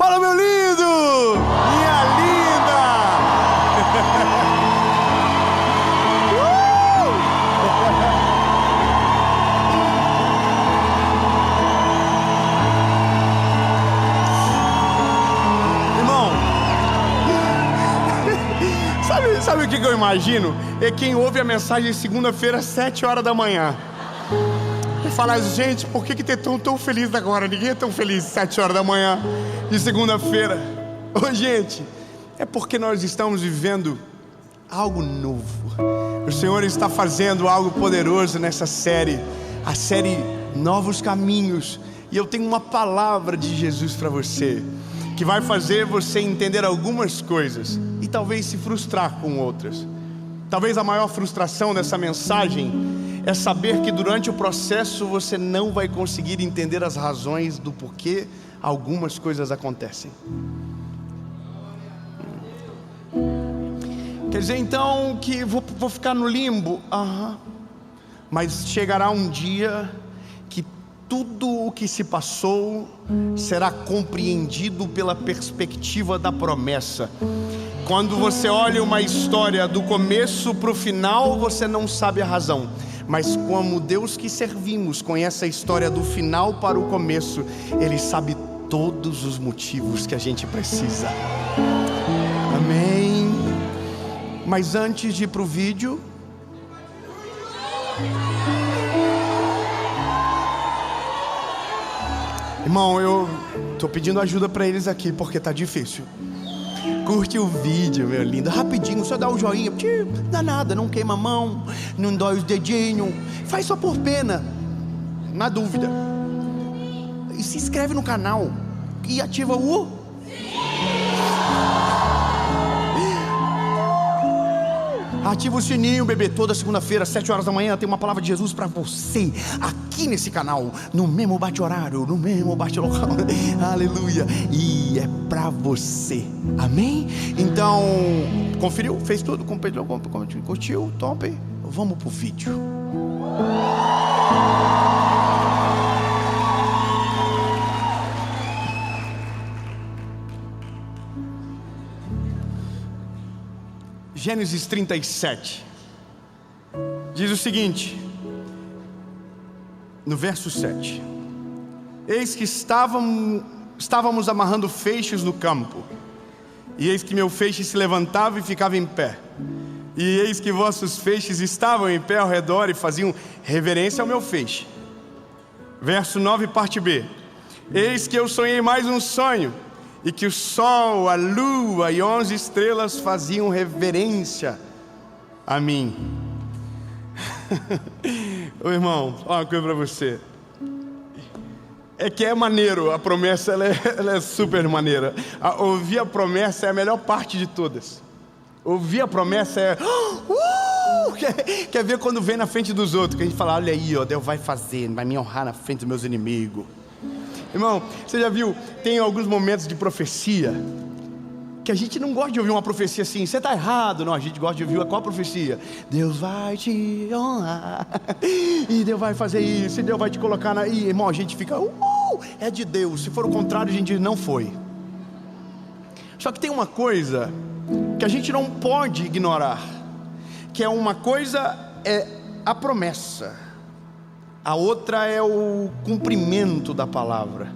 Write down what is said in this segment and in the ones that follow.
Fala, meu lindo! Minha linda! Irmão, sabe o que eu imagino? É quem ouve a mensagem segunda-feira às 7 horas da manhã. E fala, gente, por que ter tão feliz agora? Ninguém é tão feliz às 7 horas da manhã de segunda-feira. Ô, gente, é porque nós estamos vivendo algo novo. O Senhor está fazendo algo poderoso nessa série, a série Novos Caminhos. E eu tenho uma palavra de Jesus para você, que vai fazer você entender algumas coisas e talvez se frustrar com outras. Talvez a maior frustração dessa mensagem é saber que durante o processo você não vai conseguir entender as razões do porquê algumas coisas acontecem. Quer dizer então que vou ficar no limbo? Mas chegará um dia que tudo o que se passou será compreendido pela perspectiva da promessa. Quando você olha uma história do começo para o final, você não sabe a razão. Mas como Deus que servimos conhece a história do final para o começo, Ele sabe todos os motivos que a gente precisa. Amém. Mas antes de ir para o vídeo, irmão, eu estou pedindo ajuda para eles aqui porque tá difícil. Curte o vídeo, meu lindo, rapidinho, só dá o joinha, não dá nada, não queima a mão, não dói os dedinhos, faz só por pena, na dúvida. E se inscreve no canal e ativa o... Ativa o sininho, bebê. Toda segunda-feira, 7 horas da manhã, tem uma palavra de Jesus para você, aqui nesse canal, no mesmo bate-horário, no mesmo bate-local. Aleluia. E é para você. Amém? Então, conferiu? Fez tudo? Curtiu? Top? Vamos pro vídeo. Gênesis 37 diz o seguinte, no verso 7: Eis que estávamos amarrando feixes no campo, e eis que meu feixe se levantava e ficava em pé, e eis que vossos feixes estavam em pé ao redor e faziam reverência ao meu feixe. Verso 9, parte B: Eis que eu sonhei mais um sonho, e que o sol, a lua e 11 estrelas faziam reverência a mim. Ô irmão, olha uma coisa para você. É que é maneiro, a promessa ela é super maneira. Ouvir a promessa é a melhor parte de todas. Ouvir a promessa é... Quer ver quando vem na frente dos outros, que a gente fala, olha aí, ó, Deus vai fazer, vai me honrar na frente dos meus inimigos. Irmão, você já viu, tem alguns momentos de profecia que a gente não gosta de ouvir uma profecia assim, você está errado. Não, a gente gosta de ouvir qual profecia? Deus vai te honrar, e Deus vai fazer isso, e Deus vai te colocar na... E, irmão, a gente fica, é de Deus. Se for o contrário, a gente diz, não foi. Só que tem uma coisa que a gente não pode ignorar, que é uma coisa é a promessa, a outra é o cumprimento da palavra.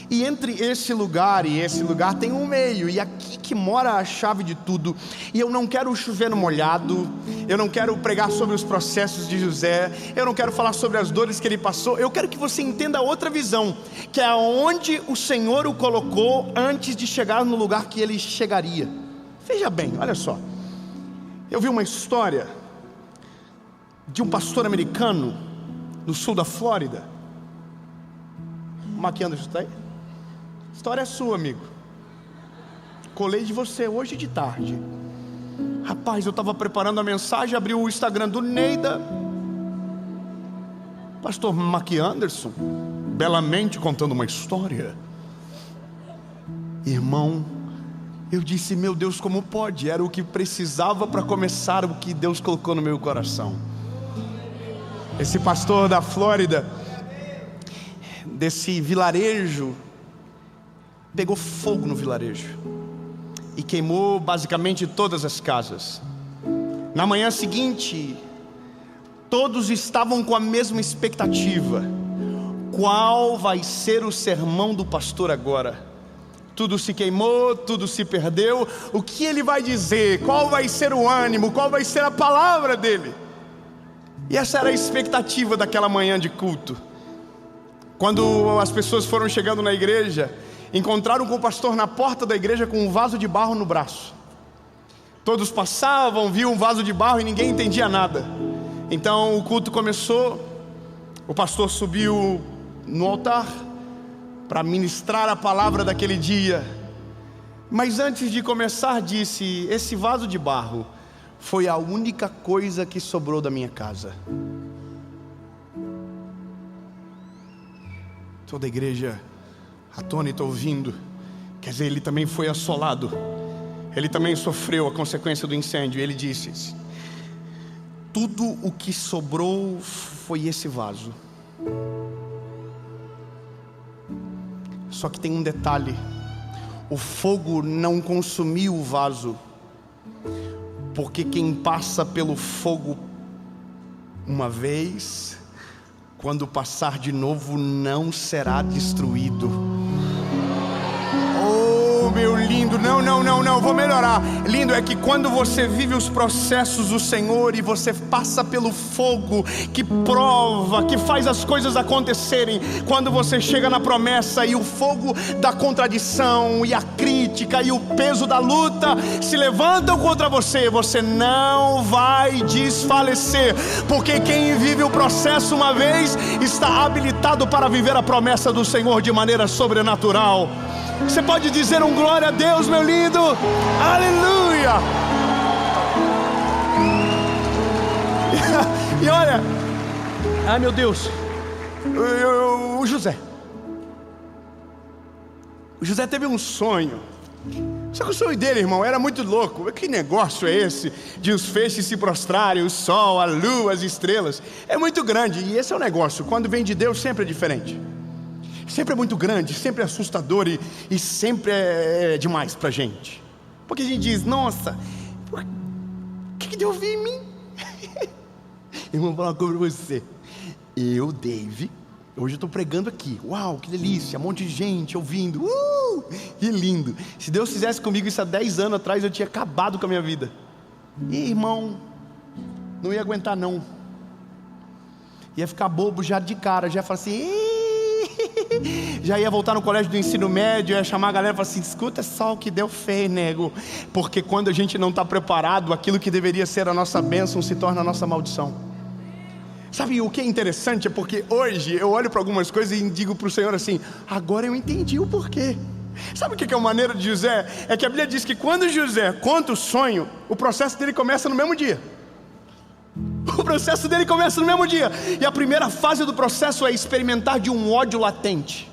E entre esse lugar e esse lugar tem um meio, e aqui que mora a chave de tudo. E eu não quero chover no molhado, eu não quero pregar sobre os processos de José, eu não quero falar sobre as dores que ele passou. Eu quero que você entenda a outra visão, que é onde o Senhor o colocou antes de chegar no lugar que ele chegaria. Veja bem, olha só, eu vi uma história de um pastor americano no sul da Flórida. Mark Anderson está aí? A história é sua, amigo. Colei de você hoje de tarde. Rapaz, eu estava preparando a mensagem, abri o Instagram do Neida, pastor Mark Anderson, belamente contando uma história. Irmão, eu disse, meu Deus, como pode? Era o que precisava para começar o que Deus colocou no meu coração. Esse pastor da Flórida, desse vilarejo, pegou fogo no vilarejo e queimou basicamente todas as casas. Na manhã seguinte, todos estavam com a mesma expectativa: qual vai ser o sermão do pastor agora? Tudo se queimou, tudo se perdeu. O que ele vai dizer? Qual vai ser o ânimo? Qual vai ser a palavra dele? E essa era a expectativa daquela manhã de culto. Quando as pessoas foram chegando na igreja, encontraram com o pastor na porta da igreja com um vaso de barro no braço. Todos passavam, viam um vaso de barro e ninguém entendia nada. Então o culto começou. O pastor subiu no altar para ministrar a palavra daquele dia. Mas antes de começar disse: esse vaso de barro foi a única coisa que sobrou da minha casa. Toda a igreja atônita ouvindo. Quer dizer, ele também foi assolado, ele também sofreu a consequência do incêndio. Ele disse: tudo o que sobrou foi esse vaso. Só que tem um detalhe: o fogo não consumiu o vaso, porque quem passa pelo fogo uma vez, quando passar de novo, não será destruído. Oh, meu lindo, não, vou melhorar. Lindo é que quando você vive os processos do Senhor e você passa pelo fogo que prova, que faz as coisas acontecerem, quando você chega na promessa e o fogo da contradição e a crítica e o peso da luta se levantam contra você, você não vai desfalecer, porque quem vive o processo uma vez está habilitado para viver a promessa do Senhor de maneira sobrenatural. Você pode dizer um glória a Deus, meu lindo? Aleluia! E olha, ai meu Deus, o José teve um sonho. Só que o sonho dele, irmão, era muito louco. Que negócio é esse de os feixes se prostrarem, o sol, a lua, as estrelas? É muito grande. E esse é o negócio, quando vem de Deus sempre é diferente. Sempre é muito grande, sempre é assustador e sempre é demais pra gente. Porque a gente diz: nossa, o que Deus viu em mim? Irmão, vou falar uma coisa pra você. Eu, Dave, hoje eu estou pregando aqui. Uau, que delícia, um monte de gente ouvindo. Que lindo. Se Deus fizesse comigo isso há 10 anos atrás, eu tinha acabado com a minha vida. E irmão, não ia aguentar não. Ia ficar bobo já de cara, já ia falar assim... Já ia voltar no colégio do ensino médio, ia chamar a galera e falar assim: escuta só o que Deus fez, nego. Porque quando a gente não está preparado, aquilo que deveria ser a nossa bênção se torna a nossa maldição. Sabe o que é interessante? É porque hoje eu olho para algumas coisas e digo para o Senhor assim: agora eu entendi o porquê. Sabe o que é a maneira de José? É que a Bíblia diz que quando José conta o sonho, o processo dele começa no mesmo dia. O processo dele começa no mesmo dia. E a primeira fase do processo é experimentar de um ódio latente.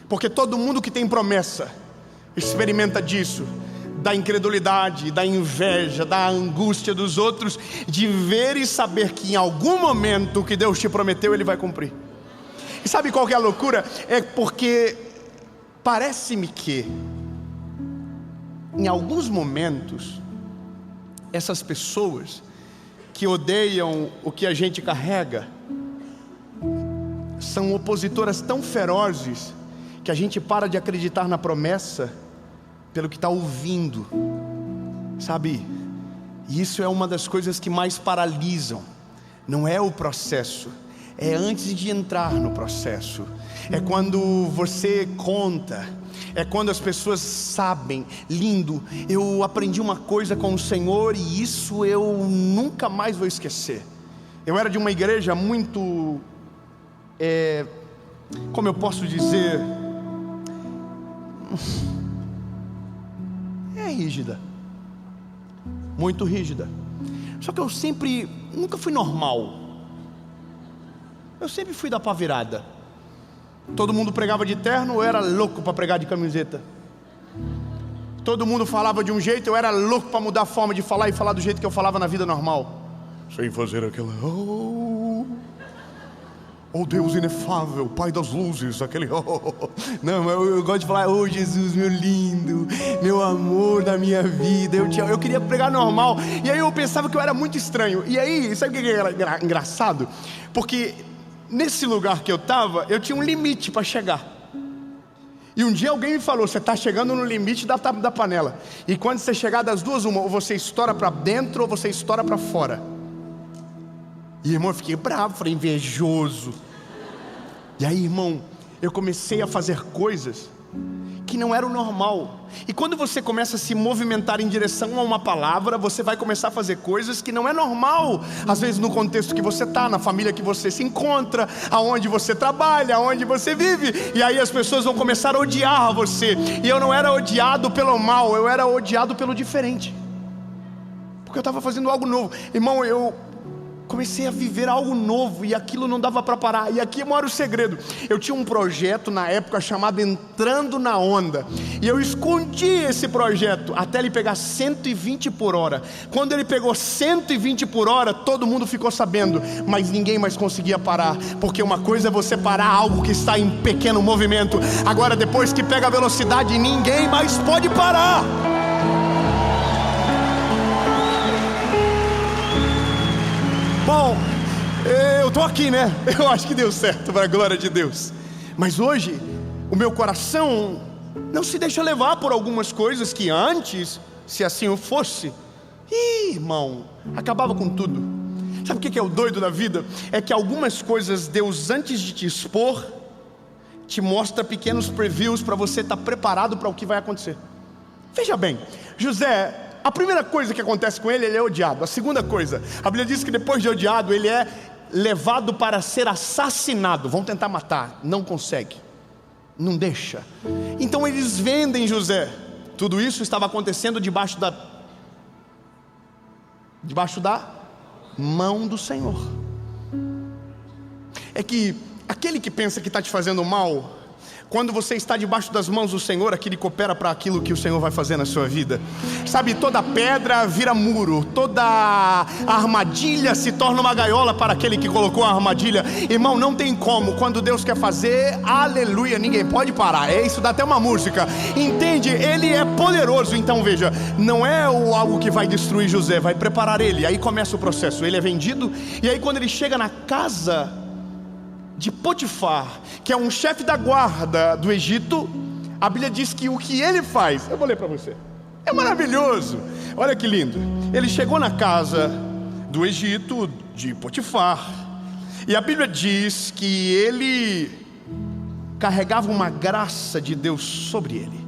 Porque todo mundo que tem promessa experimenta disso, da incredulidade, da inveja, da angústia dos outros, de ver e saber que em algum momento o que Deus te prometeu Ele vai cumprir. E sabe qual que é a loucura? É porque parece-me que em alguns momentos essas pessoas que odeiam o que a gente carrega são opositoras tão ferozes que a gente para de acreditar na promessa pelo que está ouvindo, sabe? E isso é uma das coisas que mais paralisam. Não é o processo, é antes de entrar no processo. É quando você conta, é quando as pessoas sabem. Lindo, eu aprendi uma coisa com o Senhor e isso eu nunca mais vou esquecer. Eu era de uma igreja muito, como eu posso dizer, rígida, muito rígida. Só que eu nunca fui normal. Eu sempre fui da pá virada. Todo mundo pregava de terno, eu era louco para pregar de camiseta. Todo mundo falava de um jeito, eu era louco para mudar a forma de falar e falar do jeito que eu falava na vida normal, sem fazer aquela Oh Deus inefável, Pai das luzes, aquele Não, eu gosto de falar, oh Jesus, meu lindo, meu amor da minha vida, eu te amo. Eu queria pregar normal, e aí eu pensava que eu era muito estranho. E aí, sabe o que era engraçado? Porque nesse lugar que eu estava, eu tinha um limite para chegar. E um dia alguém me falou, você está chegando no limite da panela. E quando você chegar das duas, uma, ou você estoura para dentro, ou você estoura para fora. E irmão, eu fiquei bravo, falei, invejoso. E aí, irmão, eu comecei a fazer coisas que não eram normal. E quando você começa a se movimentar em direção a uma palavra, você vai começar a fazer coisas que não é normal. Às vezes no contexto que você está, na família que você se encontra, aonde você trabalha, aonde você vive. E aí as pessoas vão começar a odiar você. E eu não era odiado pelo mal, eu era odiado pelo diferente. Porque eu estava fazendo algo novo. Irmão, eu comecei a viver algo novo e aquilo não dava para parar. E aqui mora o segredo. Eu tinha um projeto na época chamado Entrando na Onda, e eu escondi esse projeto até ele pegar 120 por hora. Quando ele pegou 120 por hora, todo mundo ficou sabendo, mas ninguém mais conseguia parar. Porque uma coisa é você parar algo que está em pequeno movimento, agora depois que pega a velocidade, ninguém mais pode parar. Bom, eu estou aqui, né? Eu acho que deu certo, para a glória de Deus. Mas hoje, o meu coração não se deixa levar por algumas coisas que antes, se assim eu fosse, irmão, acabava com tudo. Sabe o que é o doido da vida? É que algumas coisas Deus, antes de te expor, te mostra pequenos previews para você estar preparado para o que vai acontecer. Veja bem, José, a primeira coisa que acontece com ele, ele é odiado. A segunda coisa, a Bíblia diz que depois de odiado, ele é levado para ser assassinado. Vão tentar matar, não consegue, não deixa. Então eles vendem José. Tudo isso estava acontecendo debaixo da mão do Senhor. É que aquele que pensa que está te fazendo mal, quando você está debaixo das mãos do Senhor, aquele coopera para aquilo que o Senhor vai fazer na sua vida. Sabe, toda pedra vira muro, toda armadilha se torna uma gaiola para aquele que colocou a armadilha. Irmão, não tem como, quando Deus quer fazer, aleluia, ninguém pode parar. É isso, dá até uma música, entende? Ele é poderoso. Então veja, não é algo que vai destruir José, vai preparar ele. Aí começa o processo, ele é vendido. E aí quando ele chega na casa de Potifar, que é um chefe da guarda do Egito, a Bíblia diz que o que ele faz, eu vou ler para você, é maravilhoso. Olha que lindo. Ele chegou na casa do Egito, de Potifar, e a Bíblia diz que ele carregava uma graça de Deus sobre ele.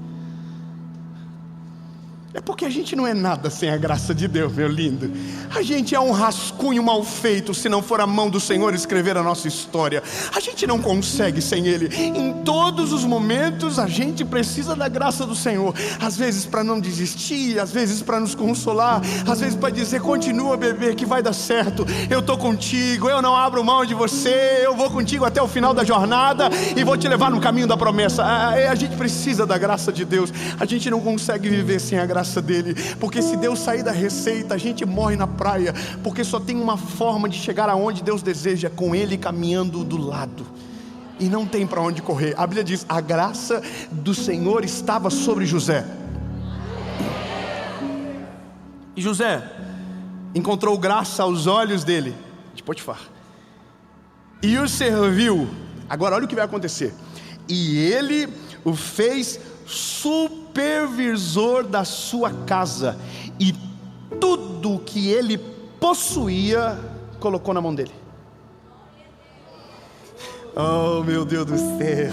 É porque a gente não é nada sem a graça de Deus, meu lindo. A gente é um rascunho mal feito se não for a mão do Senhor escrever a nossa história. A gente não consegue sem Ele. Em todos os momentos a gente precisa da graça do Senhor. Às vezes para não desistir, às vezes para nos consolar, às vezes para dizer, continua bebê que vai dar certo. Eu estou contigo, eu não abro mão de você, eu vou contigo até o final da jornada e vou te levar no caminho da promessa. A gente precisa da graça de Deus. A gente não consegue viver sem a graça dele, porque se Deus sair da receita, a gente morre na praia, porque só tem uma forma de chegar aonde Deus deseja, com ele caminhando do lado, e não tem para onde correr. A Bíblia diz, a graça do Senhor estava sobre José, e José encontrou graça aos olhos dele, de Potifar, e o serviu. Agora olha o que vai acontecer, e ele o fez supervisor da sua casa, e tudo que ele possuía colocou na mão dele. Oh meu Deus do céu.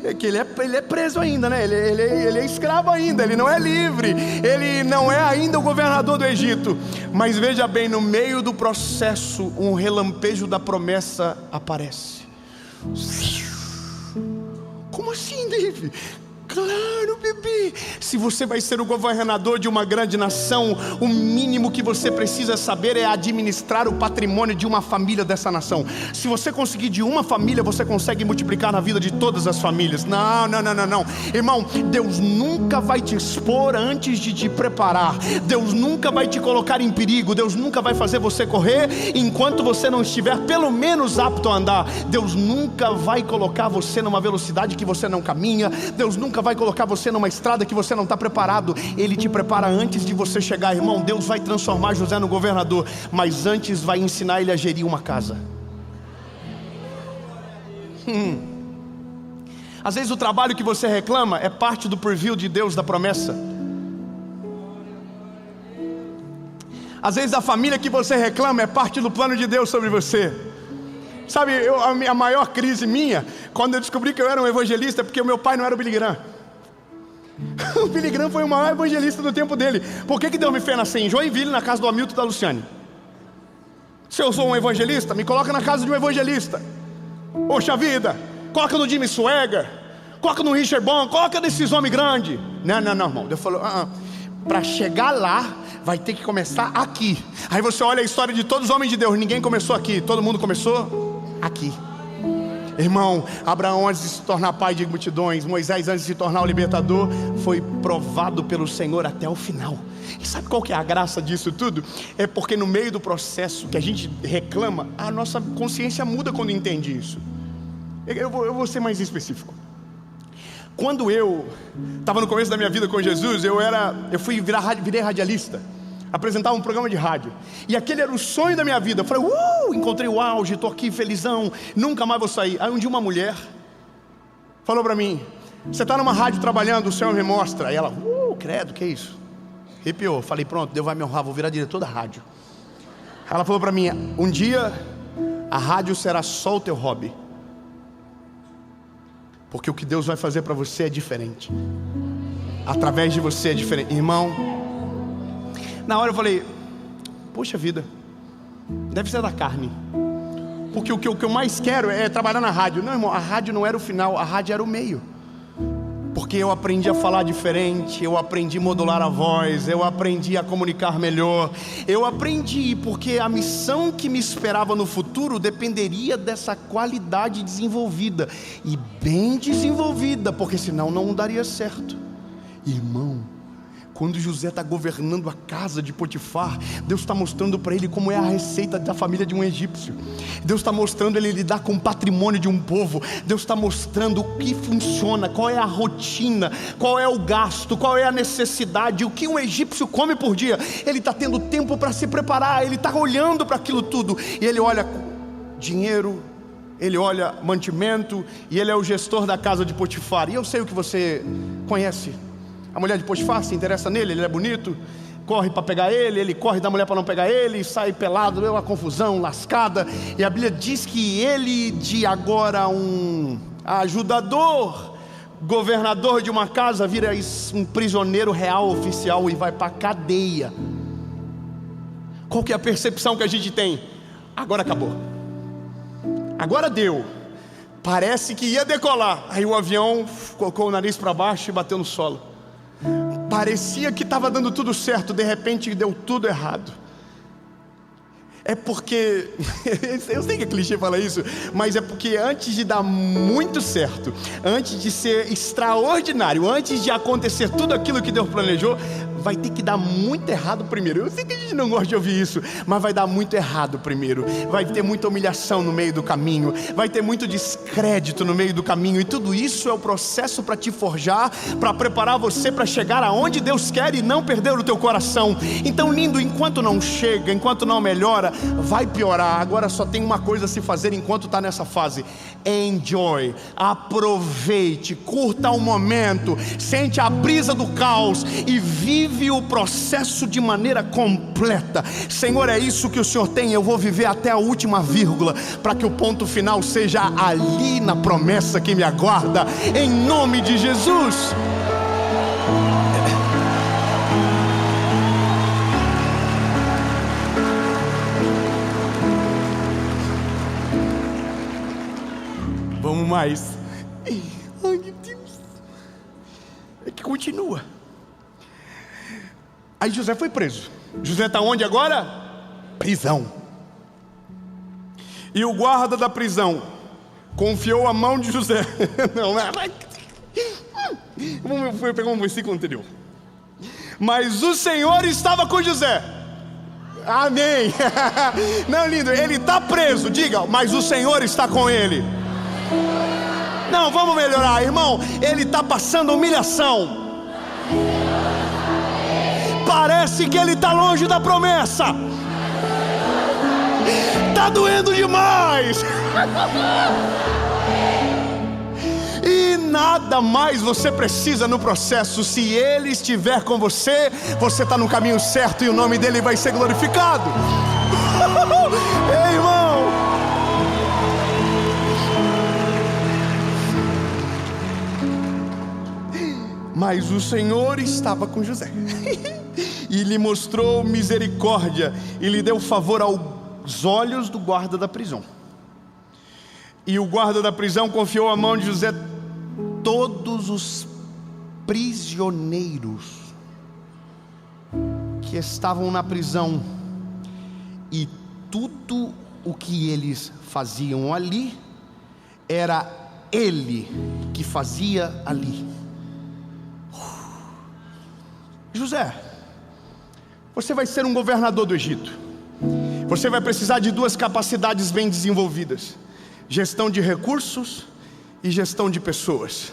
É que ele é preso ainda, né? Ele é escravo ainda, ele não é livre, ele não é ainda o governador do Egito. Mas veja bem, no meio do processo, um relampejo da promessa aparece. Como assim, David? Claro, bebê. Se você vai ser o governador de uma grande nação, o mínimo que você precisa saber é administrar o patrimônio de uma família dessa nação. Se você conseguir de uma família, você consegue multiplicar na vida de todas as famílias. Não. Irmão, Deus nunca vai te expor antes de te preparar. Deus nunca vai te colocar em perigo. Deus nunca vai fazer você correr enquanto você não estiver pelo menos apto a andar. Deus nunca vai colocar você numa velocidade que você não caminha. Deus nunca vai colocar você numa estrada que você não está preparado. Ele te prepara antes de você chegar, irmão. Deus vai transformar José no governador, mas antes vai ensinar ele a gerir uma casa. Às vezes o trabalho que você reclama é parte do preview de Deus da promessa. Às vezes a família que você reclama é parte do plano de Deus sobre você. Sabe, a maior crise minha, quando eu descobri que eu era um evangelista, porque o meu pai não era o Billy Graham. O Billy Graham foi o maior evangelista do tempo dele. Por que Deus me fez nascer em Joinville, na casa do Hamilton e da Luciane? Se eu sou um evangelista, me coloca na casa de um evangelista. Poxa vida, coloca no Jimmy Swagger, coloca no Richard Bon, coloca nesses homens grandes. Não, irmão. Deus falou, para chegar lá, vai ter que começar aqui. Aí você olha a história de todos os homens de Deus. Ninguém começou aqui, todo mundo começou aqui. Irmão, Abraão antes de se tornar pai de multidões, Moisés antes de se tornar o libertador, foi provado pelo Senhor até o final. E sabe qual que é a graça disso tudo? É porque no meio do processo que a gente reclama, a nossa consciência muda quando entende isso. Eu vou ser mais específico. Quando eu estava no começo da minha vida com Jesus, virei radialista, apresentava um programa de rádio, e aquele era o sonho da minha vida. Eu falei, encontrei o auge, estou aqui felizão, nunca mais vou sair. Aí um dia uma mulher falou para mim, você está numa rádio trabalhando, o Senhor me mostra. Aí ela, credo, que é isso? Arrepiou. Falei, pronto, Deus vai me honrar, vou virar diretor da rádio. Ela falou para mim, um dia a rádio será só o teu hobby, porque o que Deus vai fazer para você é diferente. Através de você é diferente. Irmão, na hora eu falei, poxa vida, deve ser da carne. Porque o que eu mais quero é trabalhar na rádio. Não, irmão, a rádio não era o final, a rádio era o meio. Porque eu aprendi a falar diferente, eu aprendi a modular a voz, eu aprendi a comunicar melhor. Eu aprendi porque a missão que me esperava no futuro dependeria dessa qualidade desenvolvida. E bem desenvolvida, porque senão não daria certo. Irmão, quando José está governando a casa de Potifar, Deus está mostrando para ele como é a receita da família de um egípcio. Deus está mostrando ele lidar com o patrimônio de um povo. Deus está mostrando o que funciona, qual é a rotina, qual é o gasto, qual é a necessidade, o que um egípcio come por dia. Ele está tendo tempo para se preparar, ele está olhando para aquilo tudo. E ele olha dinheiro, ele olha mantimento, e ele é o gestor da casa de Potifar. E eu sei o que você conhece. A mulher de Potifar se interessa nele, ele é bonito, corre para pegar ele, ele corre da mulher para não pegar ele, sai pelado, é uma confusão, lascada. E a Bíblia diz que ele, de agora um ajudador, governador de uma casa, vira um prisioneiro real, oficial, e vai para a cadeia. Qual que é a percepção que a gente tem? Agora acabou, agora deu, parece que ia decolar. Aí o avião colocou o nariz para baixo e bateu no solo. Parecia que estava dando tudo certo, de repente deu tudo errado. É porque, eu sei que é clichê falar isso, mas é porque antes de dar muito certo, antes de ser extraordinário, antes de acontecer tudo aquilo que Deus planejou, vai ter que dar muito errado primeiro. Eu sei que a gente não gosta de ouvir isso, mas vai dar muito errado primeiro. Vai ter muita humilhação no meio do caminho, vai ter muito descrédito no meio do caminho, e tudo isso é o processo para te forjar, para preparar você para chegar aonde Deus quer e não perder o teu coração. Então, lindo, enquanto não chega, enquanto não melhora, vai piorar. Agora só tem uma coisa a se fazer enquanto está nessa fase: enjoy, aproveite, curta o momento, sente a brisa do caos e vive o processo de maneira completa. Senhor, é isso que o Senhor tem, eu vou viver até a última vírgula, para que o ponto final seja ali na promessa que me aguarda, em nome de Jesus. Vamos mais. Ai, meu Deus. continua. Aí José foi preso. José está onde agora? Prisão. E o guarda da prisão confiou a mão de José. Vamos pegar um versículo anterior. Mas o Senhor estava com José. Amém. Não, lindo, ele está preso. Diga, mas o Senhor está com ele. Não, vamos melhorar, irmão. Ele está passando humilhação. Parece que ele está longe da promessa. Está doendo demais. E nada mais você precisa no processo. Se Ele estiver com você, você está no caminho certo e o nome dEle vai ser glorificado. Ei, irmão. Mas o Senhor estava com José e lhe mostrou misericórdia e lhe deu favor aos olhos do guarda da prisão. E o guarda da prisão confiou à mão de José todos os prisioneiros que estavam na prisão e tudo o que eles faziam ali era ele que fazia ali. José, você vai ser um governador do Egito. Você vai precisar de duas capacidades bem desenvolvidas: gestão de recursos e gestão de pessoas.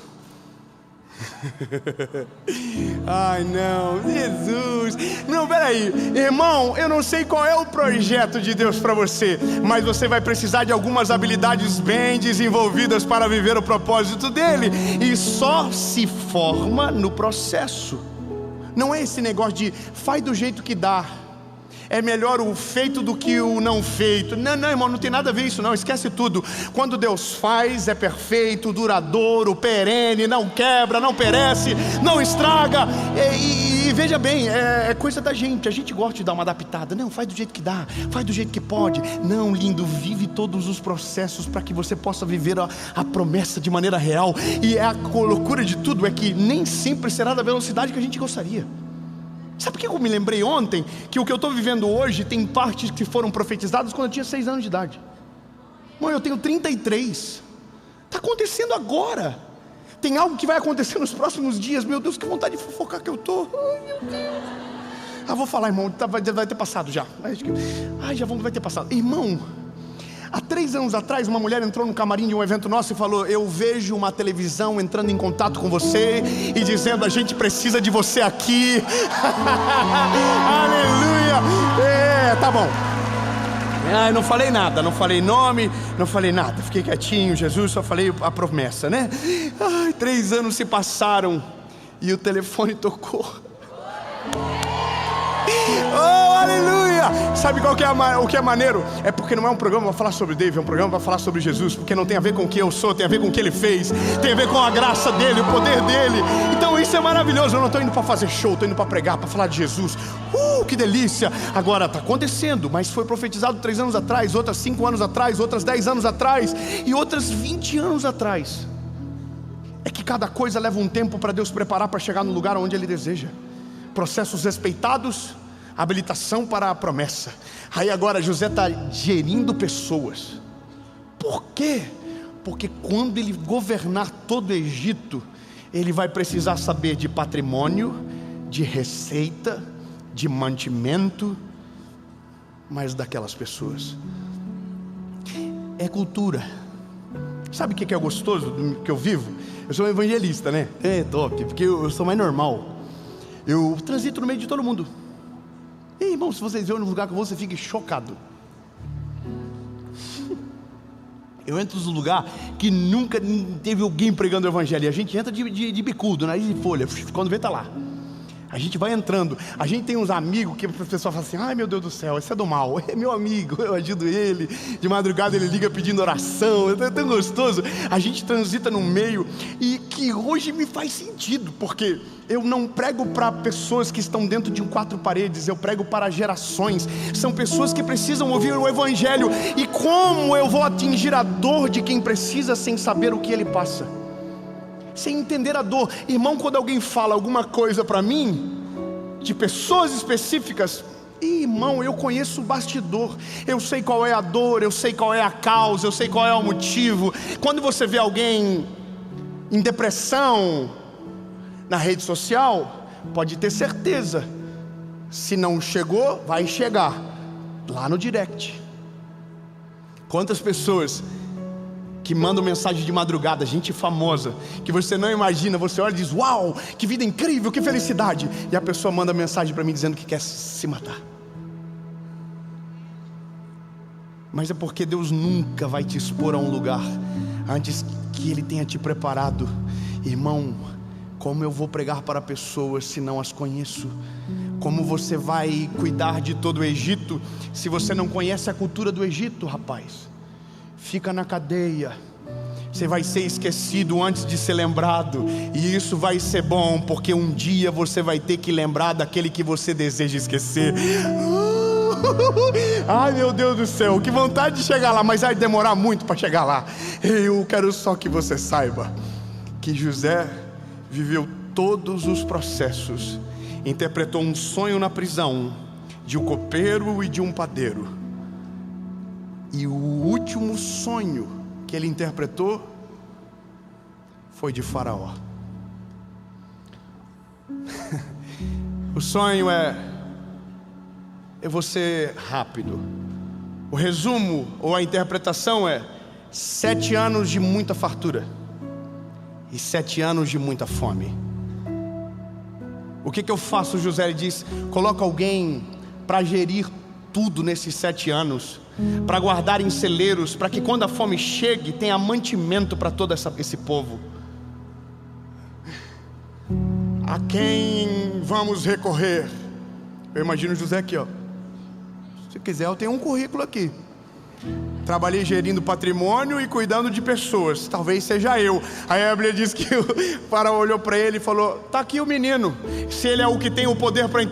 Ai não, Jesus. Não, peraí, irmão, eu não sei qual é o projeto de Deus para você, mas você vai precisar de algumas habilidades bem desenvolvidas para viver o propósito dele. E só se forma no processo. Não é esse negócio de faz do jeito que dá. É melhor o feito do que o não feito. Não, irmão, não tem nada a ver isso não, esquece tudo. Quando Deus faz, é perfeito, duradouro, perene, não quebra, não perece, não estraga. E veja bem, é coisa da gente. A gente gosta de dar uma adaptada. Não, faz do jeito que dá, faz do jeito que pode. Não, lindo, vive todos os processos para que você possa viver a promessa de maneira real. E a loucura de tudo é que nem sempre será da velocidade que a gente gostaria. Sabe por que eu me lembrei ontem? Que o que eu estou vivendo hoje tem partes que foram profetizadas quando eu tinha 6 anos de idade. Mãe, eu tenho 33. Está acontecendo agora. Tem algo que vai acontecer nos próximos dias. Meu Deus, que vontade de fofocar que eu estou. Ai, meu Deus. Vou falar, irmão, vai ter passado já. Vai ter passado. Irmão, há 3 anos atrás, uma mulher entrou no camarim de um evento nosso e falou: eu vejo uma televisão entrando em contato com você e dizendo: a gente precisa de você aqui. Aleluia. Tá bom. Não falei nada, não falei nome, não falei nada. Fiquei quietinho, Jesus, só falei a promessa, né? 3 anos se passaram e o telefone tocou. Oh, aleluia! Sabe qual que é o que é maneiro? É porque não é um programa para falar sobre David, é um programa para falar sobre Jesus. Porque não tem a ver com o que eu sou, tem a ver com o que Ele fez, tem a ver com a graça dEle, o poder dEle. Então isso é maravilhoso. Eu não estou indo para fazer show, estou indo para pregar, para falar de Jesus. Que delícia! Agora está acontecendo, mas foi profetizado 3 anos atrás, outras 5 anos atrás, outras 10 anos atrás e outras 20 anos atrás. É que cada coisa leva um tempo para Deus preparar para chegar no lugar onde Ele deseja. Processos respeitados, habilitação para a promessa. Aí agora José está gerindo pessoas. Por quê? Porque quando ele governar todo o Egito, ele vai precisar saber de patrimônio, de receita, de mantimento, mas daquelas pessoas. É cultura. Sabe o que é gostoso do que eu vivo? Eu sou um evangelista, né? É top, porque eu sou mais normal. Eu transito no meio de todo mundo. E irmão, se vocês verem no lugar que eu vou, você fica chocado. Eu entro num lugar que nunca teve alguém pregando o evangelho. E a gente entra de bicudo, nariz de folha. Quando vê, tá lá. A gente vai entrando. A gente tem uns amigos que a pessoa fala assim: ai meu Deus do céu, esse é do mal. É meu amigo, eu ajudo ele. De madrugada ele liga pedindo oração. É tão gostoso. A gente transita no meio. E que hoje me faz sentido. Porque eu não prego para pessoas que estão dentro de 4 paredes. Eu prego para gerações. São pessoas que precisam ouvir o evangelho. E como eu vou atingir a dor de quem precisa sem saber o que ele passa? sem entender a dor. Irmão, quando alguém fala alguma coisa para mim, de pessoas específicas, irmão, eu conheço o bastidor, eu sei qual é a dor, eu sei qual é a causa, eu sei qual é o motivo. Quando você vê alguém em depressão na rede social, pode ter certeza, se não chegou, vai chegar lá no direct. Quantas pessoas que mandam mensagem de madrugada, gente famosa, que você não imagina, você olha e diz: uau, que vida incrível, que felicidade. E a pessoa manda mensagem para mim dizendo que quer se matar. Mas é porque Deus nunca vai te expor a um lugar antes que Ele tenha te preparado. Irmão, como eu vou pregar para pessoas se não as conheço? Como você vai cuidar de todo o Egito se você não conhece a cultura do Egito, rapaz? Fica na cadeia, você vai ser esquecido antes de ser lembrado. E isso vai ser bom, porque um dia você vai ter que lembrar daquele que você deseja esquecer. Ai, meu Deus do céu, que vontade de chegar lá, mas vai demorar muito para chegar lá. Eu quero só que você saiba que José viveu todos os processos, interpretou um sonho na prisão, de um copeiro e de um padeiro. E o último sonho que ele interpretou foi de Faraó. O sonho eu vou ser rápido. O resumo ou a interpretação é 7 anos de muita fartura e 7 anos de muita fome. O que eu faço? José diz: coloca alguém para gerir tudo nesses 7 anos, para guardar em celeiros, para que quando a fome chegue, tenha mantimento para todo esse povo. A quem vamos recorrer? Eu imagino José aqui, ó. Se quiser, eu tenho um currículo aqui. Trabalhei gerindo patrimônio e cuidando de pessoas. Talvez seja eu. Aí a Bíblia diz que o faraó olhou para ele e falou: tá aqui o menino. Se ele é o que tem o poder para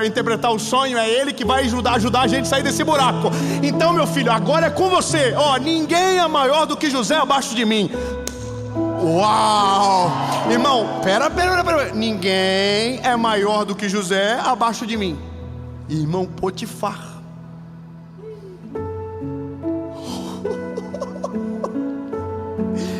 interpretar o sonho, é ele que vai ajudar a gente a sair desse buraco. Então, meu filho, agora é com você. Ó, ninguém é maior do que José abaixo de mim. Uau! Irmão, pera. Ninguém é maior do que José abaixo de mim. Irmão Potifar.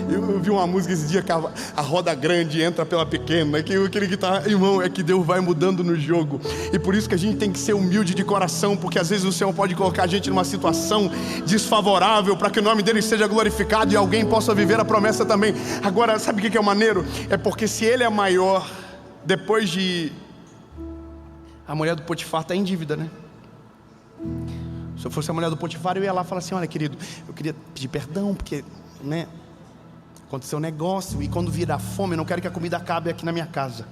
Eu vi uma música esse dia que a roda grande entra pela pequena, que aquele que tá, irmão, é que Deus vai mudando no jogo. E por isso que a gente tem que ser humilde de coração, porque às vezes o Senhor pode colocar a gente numa situação desfavorável para que o nome dele seja glorificado e alguém possa viver a promessa também. Agora, sabe o que é o maneiro? É porque se ele é maior, depois de... A mulher do Potifar está em dívida, né? Se eu fosse a mulher do Potifar, eu ia lá e falar assim: olha, querido, eu queria pedir perdão, porque, né, aconteceu um negócio, e quando virar fome, eu não quero que a comida acabe aqui na minha casa.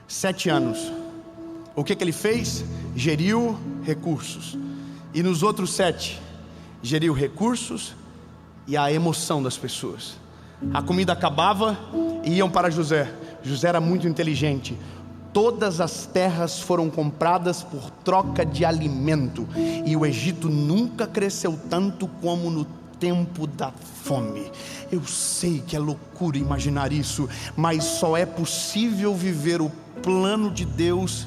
7 anos. O que ele fez? Geriu recursos. E nos outros 7, geriu recursos e a emoção das pessoas. A comida acabava e iam para José. José era muito inteligente. Todas as terras foram compradas por troca de alimento. E o Egito nunca cresceu tanto como no tempo da fome. Eu sei que é loucura imaginar isso, mas só é possível viver o plano de Deus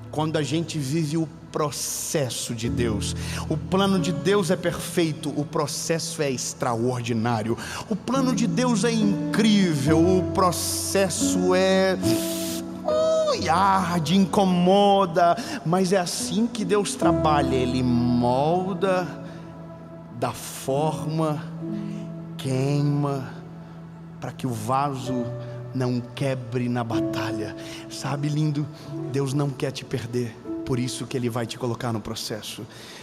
quando a gente vive o processo de Deus. O plano de Deus é perfeito, o processo é extraordinário. O plano de Deus é incrível, o processo é... arde, incomoda, mas é assim que Deus trabalha. Ele molda, dá forma, queima, para que o vaso não quebre na batalha. Sabe, lindo, Deus não quer te perder, por isso que Ele vai te colocar no processo.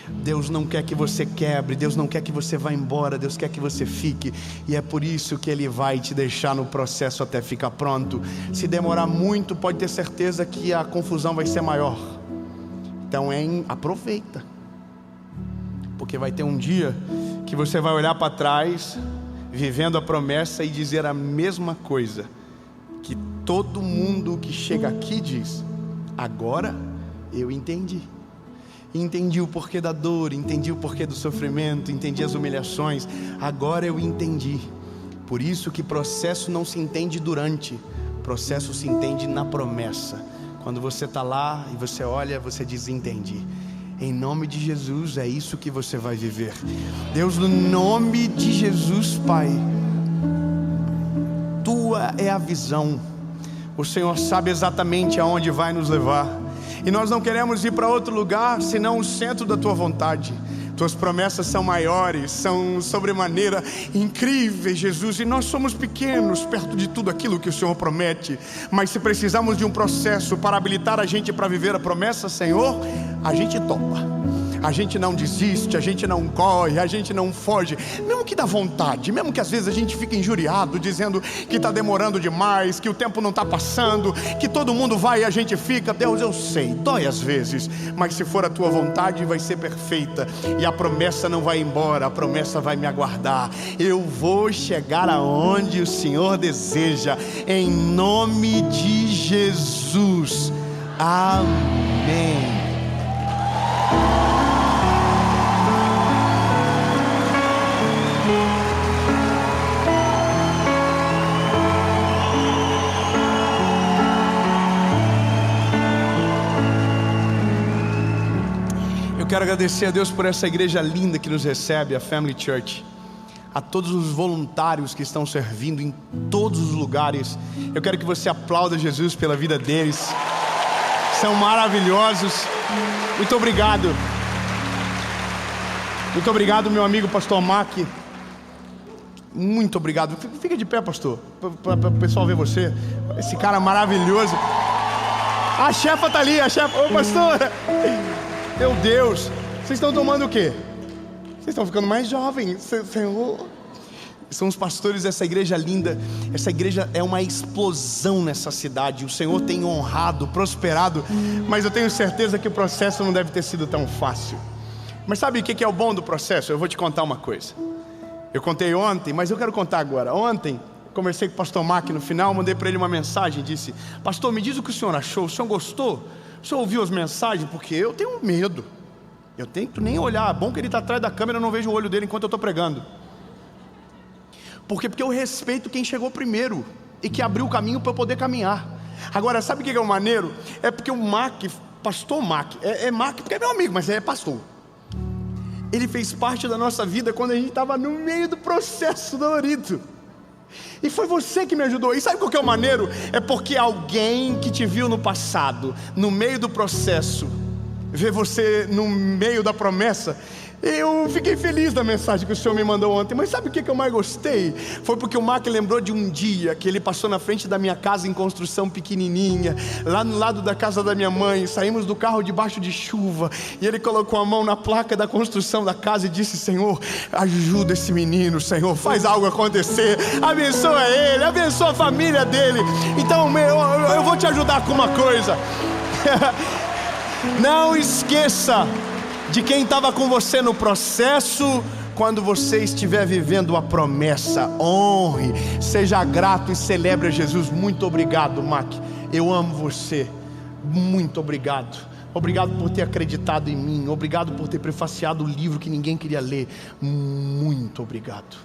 Deus não quer que você quebre, Deus não quer que você vá embora, Deus quer que você fique, e é por isso que Ele vai te deixar no processo até ficar pronto. Se demorar muito, pode ter certeza que a confusão vai ser maior. Então aproveita, porque vai ter um dia que você vai olhar para trás, vivendo a promessa, e dizer a mesma coisa que todo mundo que chega aqui diz: agora eu entendi. Entendi o porquê da dor, entendi o porquê do sofrimento, entendi as humilhações. Agora eu entendi. Por isso que processo não se entende durante, processo se entende na promessa. Quando você está lá e você olha, você diz: entendi. Em nome de Jesus, é isso que você vai viver. Deus, no nome de Jesus, Pai, Tua é a visão. O Senhor sabe exatamente aonde vai nos levar. E nós não queremos ir para outro lugar senão o centro da Tua vontade. Tuas promessas são maiores, são sobremaneira incríveis, Jesus. E nós somos pequenos perto de tudo aquilo que o Senhor promete. Mas se precisarmos de um processo para habilitar a gente para viver a promessa, Senhor, a gente topa. A gente não desiste, a gente não corre, a gente não foge. Mesmo que dá vontade, mesmo que às vezes a gente fique injuriado, dizendo que está demorando demais, que o tempo não está passando, que todo mundo vai e a gente fica. Deus, eu sei, dói às vezes, mas se for a Tua vontade vai ser perfeita. E a promessa não vai embora, a promessa vai me aguardar. Eu vou chegar aonde o Senhor deseja, em nome de Jesus. Amém. Quero agradecer a Deus por essa igreja linda que nos recebe, a Family Church, a todos os voluntários que estão servindo em todos os lugares. Eu quero que você aplauda Jesus pela vida deles, são maravilhosos. Muito obrigado. Muito obrigado, meu amigo pastor Mac. Muito obrigado. Fica de pé, pastor, para o pessoal ver você. Esse cara maravilhoso. A chefa está ali, a chefa. Ô, pastora, meu Deus, vocês estão tomando o quê? Vocês estão ficando mais jovens, Senhor. São os pastores dessa igreja linda. Essa igreja é uma explosão nessa cidade. O Senhor tem honrado, prosperado. Mas eu tenho certeza que o processo não deve ter sido tão fácil. Mas sabe o que é o bom do processo? Eu vou te contar uma coisa. Eu contei ontem, mas eu quero contar agora. Ontem, conversei com o pastor Mac no final, mandei para ele uma mensagem. Disse: pastor, me diz o que o senhor achou. O senhor gostou? O senhor ouviu as mensagens? Porque eu tenho medo. Eu tento nem olhar. Bom que ele está atrás da câmera, eu não vejo o olho dele enquanto eu estou pregando. Por quê? Porque eu respeito quem chegou primeiro e que abriu o caminho para eu poder caminhar. Agora, sabe o que é o maneiro? É porque o Mac, pastor Mac, é Mac porque é meu amigo, mas é pastor. Ele fez parte da nossa vida quando a gente estava no meio do processo dolorido. E foi você que me ajudou. E sabe qual que é o maneiro? É porque alguém que te viu no passado, no meio do processo, vê você no meio da promessa. Eu fiquei feliz da mensagem que o Senhor me mandou ontem. Mas sabe o que eu mais gostei? Foi porque o Mark lembrou de um dia que ele passou na frente da minha casa em construção pequenininha, lá no lado da casa da minha mãe. Saímos do carro debaixo de chuva, e ele colocou a mão na placa da construção da casa e disse: Senhor, ajuda esse menino, Senhor, faz algo acontecer, abençoa ele, abençoa a família dele. Então eu vou te ajudar com uma coisa. Não esqueça de quem estava com você no processo. Quando você estiver vivendo a promessa, honre, seja grato e celebre a Jesus. Muito obrigado, Mac, eu amo você. Muito obrigado. Obrigado por ter acreditado em mim. Obrigado por ter prefaciado o livro que ninguém queria ler. Muito obrigado.